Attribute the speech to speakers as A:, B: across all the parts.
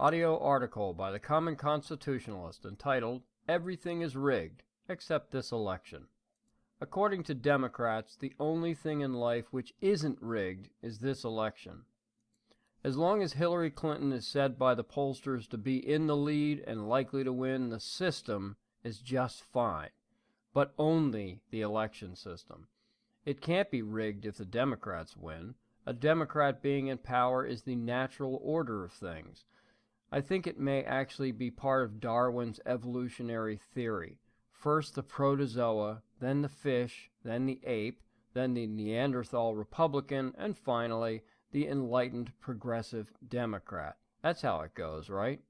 A: Audio article by the Common Constitutionalist entitled, "Everything is Rigged, Except This Election." According to Democrats, the only thing in life which isn't rigged is this election. As long as Hillary Clinton is said by the pollsters to be in the lead and likely to win, the system is just fine. But only the election system. It can't be rigged if the Democrats win. A Democrat being in power is the natural order of things. I think it may actually be part of Darwin's evolutionary theory. First the protozoa, then the fish, then the ape, then the Neanderthal Republican, and finally the enlightened progressive Democrat. That's how it goes, right?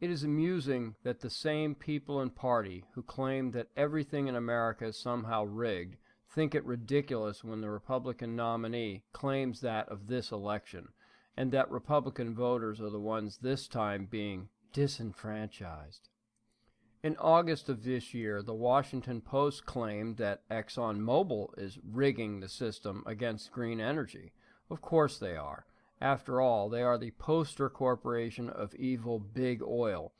A: It is amusing that the same people and party who claim that everything in America is somehow rigged think it ridiculous when the Republican nominee claims that of this election, and that Republican voters are the ones this time being disenfranchised. In August of this year, the Washington Post claimed that ExxonMobil is rigging the system against green energy. Of course they are. After all, they are the poster corporation of evil big oil.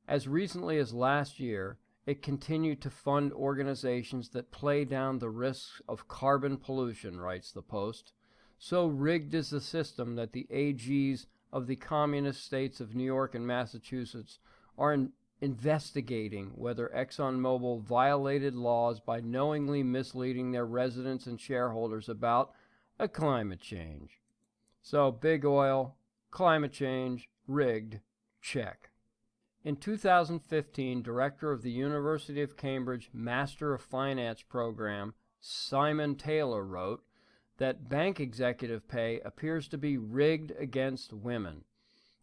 A: As recently as last year, it continued to fund organizations that play down the risks of carbon pollution, writes the Post. So rigged is the system that the AGs of the communist states of New York and Massachusetts are investigating whether ExxonMobil violated laws by knowingly misleading their residents and shareholders about a climate change. So big oil, climate change, rigged, check. In 2015, director of the University of Cambridge Master of Finance program, Simon Taylor, wrote that bank executive pay appears to be rigged against women.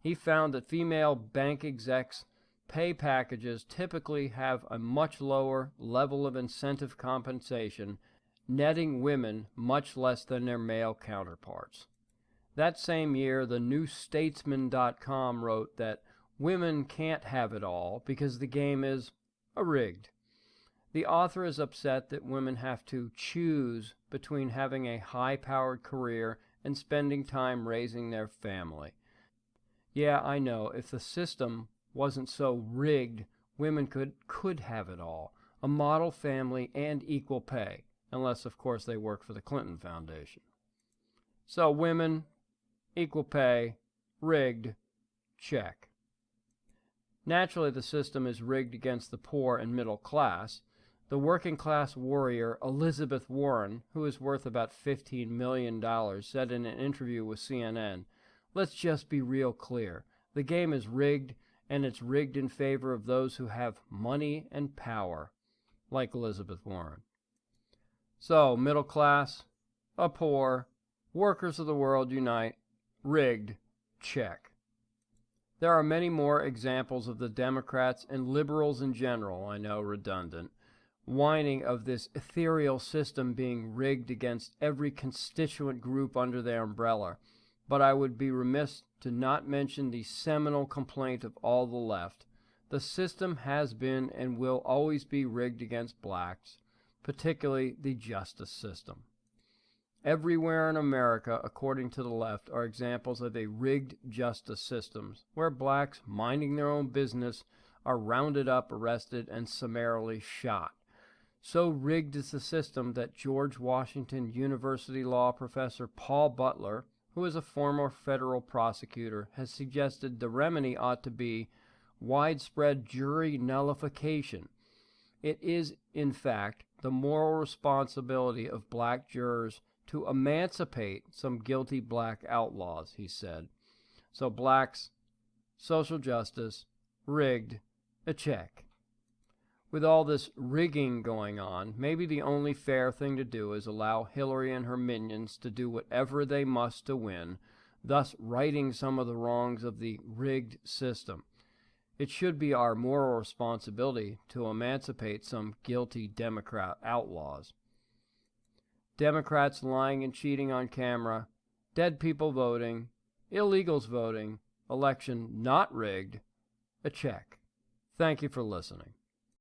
A: He found that female bank execs' pay packages typically have a much lower level of incentive compensation, netting women much less than their male counterparts. That same year, the newstatesman.com wrote that women can't have it all because the game is rigged. The author is upset that women have to choose between having a high-powered career and spending time raising their family. Yeah, I know, if the system wasn't so rigged, women could have it all, a model family and equal pay, unless, of course, they work for the Clinton Foundation. So women, equal pay, rigged, check. Naturally, the system is rigged against the poor and middle class. The working-class warrior Elizabeth Warren, who is worth about $15 million, said in an interview with CNN, "Let's just be real clear. The game is rigged, and it's rigged in favor of those who have money and power," like Elizabeth Warren. So, middle class, poor, workers of the world unite, rigged, check. There are many more examples of the Democrats and liberals in general, I know, redundant, whining of this ethereal system being rigged against every constituent group under their umbrella, but I would be remiss to not mention the seminal complaint of all the left. The system has been and will always be rigged against blacks, particularly the justice system. Everywhere in America, according to the left, are examples of a rigged justice systems where blacks minding their own business are rounded up, arrested, and summarily shot. So rigged is the system that George Washington University law professor Paul Butler, who is a former federal prosecutor, has suggested the remedy ought to be widespread jury nullification. It is, in fact, the moral responsibility of black jurors to emancipate some guilty black outlaws, he said. So blacks, social justice, rigged, a check. With all this rigging going on, maybe the only fair thing to do is allow Hillary and her minions to do whatever they must to win, thus righting some of the wrongs of the rigged system. It should be our moral responsibility to emancipate some guilty Democrat outlaws. Democrats lying and cheating on camera, dead people voting, illegals voting, election not rigged, a check. Thank you for listening.